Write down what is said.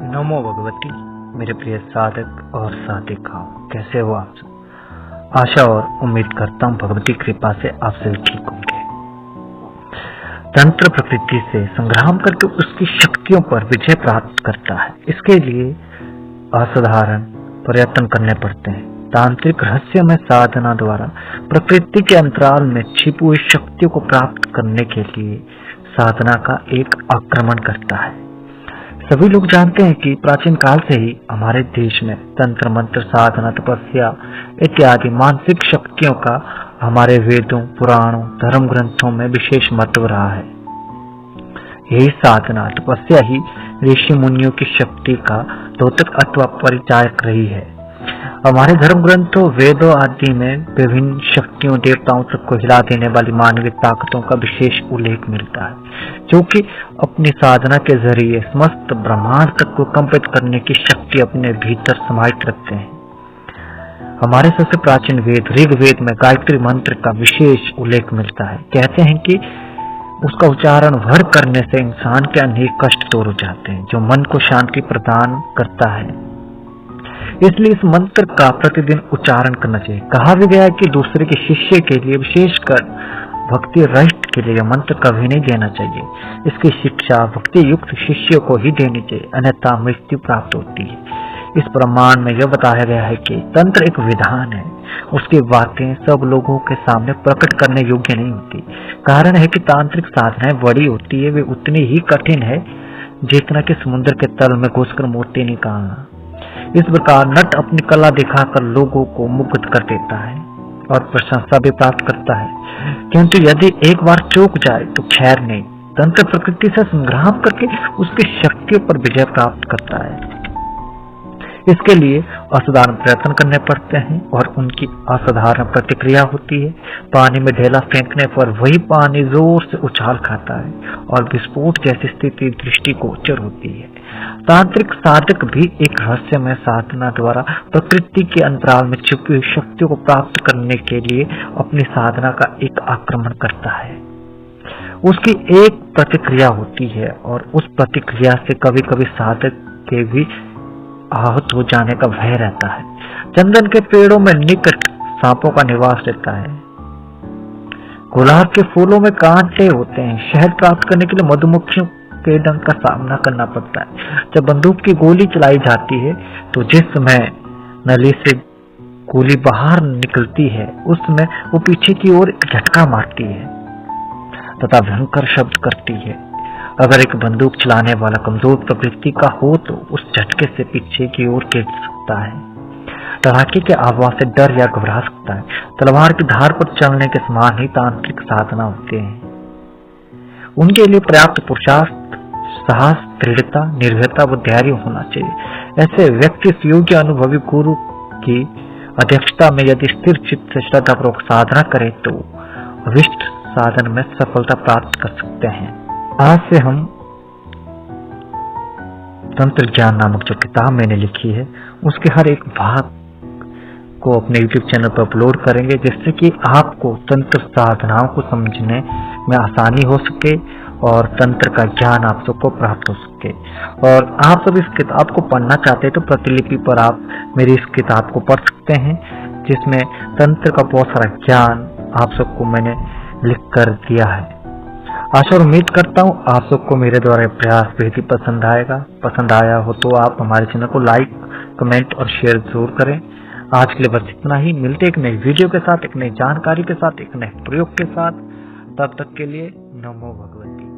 नमो भगवती। मेरे प्रिय साधक और साधिकाओं, कैसे हो आप सब। आशा और उम्मीद करता हूँ भगवती कृपा से आप सभी ठीक होंगे। तंत्र प्रकृति से संग्राम करके उसकी शक्तियों पर विजय प्राप्त करता है। इसके लिए असाधारण प्रयत्न करने पड़ते हैं। तांत्रिक रहस्यमय साधना द्वारा प्रकृति के अंतराल में छिपी हुई शक्तियों को प्राप्त करने के लिए साधना का एक आक्रमण करता है। सभी लोग जानते हैं कि प्राचीन काल से ही हमारे देश में तंत्र मंत्र साधना तपस्या इत्यादि मानसिक शक्तियों का हमारे वेदों पुराणों धर्म ग्रंथों में विशेष महत्व रहा है। यही साधना तपस्या ही ऋषि मुनियों की शक्ति का द्योतक अथवा परिचायक रही है। हमारे धर्म ग्रंथों वेदों आदि में विभिन्न शक्तियों देवताओं तक को हिला देने वाली मानवीय ताकतों का विशेष उल्लेख मिलता है, जो कि अपनी साधना के जरिए समस्त ब्रह्मांड तक को कंपित करने की शक्ति अपने भीतर समाहित रखते हैं। हमारे सबसे प्राचीन वेद ऋग्वेद में गायत्री मंत्र का विशेष उल्लेख मिलता है। कहते हैं कि उसका उच्चारण भर करने से इंसान के अनेक कष्ट दूर हो जाते हैं, जो मन को शांति प्रदान करता है। इसलिए इस मंत्र का प्रतिदिन उच्चारण करना चाहिए। कहा भी गया है कि दूसरे के शिष्य के लिए, विशेषकर भक्ति रहित के लिए, यह मंत्र कभी नहीं देना चाहिए। इसकी शिक्षा भक्ति युक्त शिष्य को ही देनी चाहिए, अन्यथा मृत्यु प्राप्त होती है। इस प्रमाण में यह बताया गया है कि तंत्र एक विधान है, उसकी बातें सब लोगों के सामने प्रकट करने योग्य नहीं होती। कारण है कि तांत्रिक साधनाएं बड़ी होती है, वे उतनी ही कठिन है जितना कि समुद्र के तल में घुसकर मोती निकालना। इस प्रकार नट अपनी कला दिखाकर लोगों को मुग्ध कर देता है और प्रशंसा भी प्राप्त करता है, किंतु यदि एक बार चूक जाए तो खैर नहीं। तंत्र प्रकृति से संग्राम करके उसकी शक्तियों पर विजय प्राप्त करता है। इसके लिए असाधारण प्रयत्न करने पड़ते हैं और उनकी असाधारण प्रतिक्रिया होती है। पानी में ढेला फेंकने पर वही पानी जोर से उछाल खाता है और विस्फोट जैसी स्थिति दृष्टिगोचर होती है। तांत्रिक साधक भी एक रहस्यमय साधना द्वारा प्रकृति के अंतराल में छुपी हुई शक्तियों को प्राप्त करने के लिए अपनी साधना का एक आक्रमण करता है। उसकी एक प्रतिक्रिया होती है और उस प्रतिक्रिया से कभी कभी साधक के भी आहत हो जाने का भय रहता है। चंदन के पेड़ों में निकट सांपों का निवास रहता है। गुलाब के फूलों में कांटे होते हैं। शहद प्राप्त करने के लिए मधुमक्खियों के डंक का सामना करना पड़ता है। जब बंदूक की गोली चलाई जाती है तो जिस समय नली से गोली बाहर निकलती है उस समय वो पीछे की ओर झटका मारती है तथा भयंकर शब्द करती है। अगर एक बंदूक चलाने वाला कमजोर प्रकृति का हो तो उस झटके से पीछे की ओर गिर सकता है। धड़ाके के आवाज से डर या घबरा सकता है। तलवार की धार पर चलने के समान ही तांत्रिक साधना होते हैं। उनके लिए पर्याप्त पुरुषार्थ, साहस, दृढ़ता, निर्भयता व धैर्य होना चाहिए। ऐसे व्यक्ति योग्य अनुभवी गुरु की अध्यक्षता में यदि स्थिर चित्त से श्रद्धापूर्वक साधना करे तो अभिष्ट साधन में सफलता प्राप्त कर सकते हैं। आज से हम तंत्र ज्ञान नामक जो किताब मैंने लिखी है उसके हर एक भाग को अपने YouTube चैनल पर अपलोड करेंगे, जिससे कि आपको तंत्र साधनाओं को समझने में आसानी हो सके और तंत्र का ज्ञान आप सबको प्राप्त हो सके। और आप सब इस किताब को पढ़ना चाहते हैं तो प्रतिलिपि पर आप मेरी इस किताब को पढ़ सकते हैं, जिसमें तंत्र का बहुत सारा ज्ञान आप सबको मैंने लिख कर दिया है। आशा और उम्मीद करता हूँ आप सबको मेरे द्वारा प्रयास बेहद ही पसंद आएगा। पसंद आया हो तो आप हमारे चैनल को लाइक, कमेंट और शेयर जरूर करें। आज के लिए बस इतना ही। मिलते एक नई वीडियो के साथ, एक नई जानकारी के साथ, एक नए प्रयोग के साथ। तब तक के लिए नमो भगवती।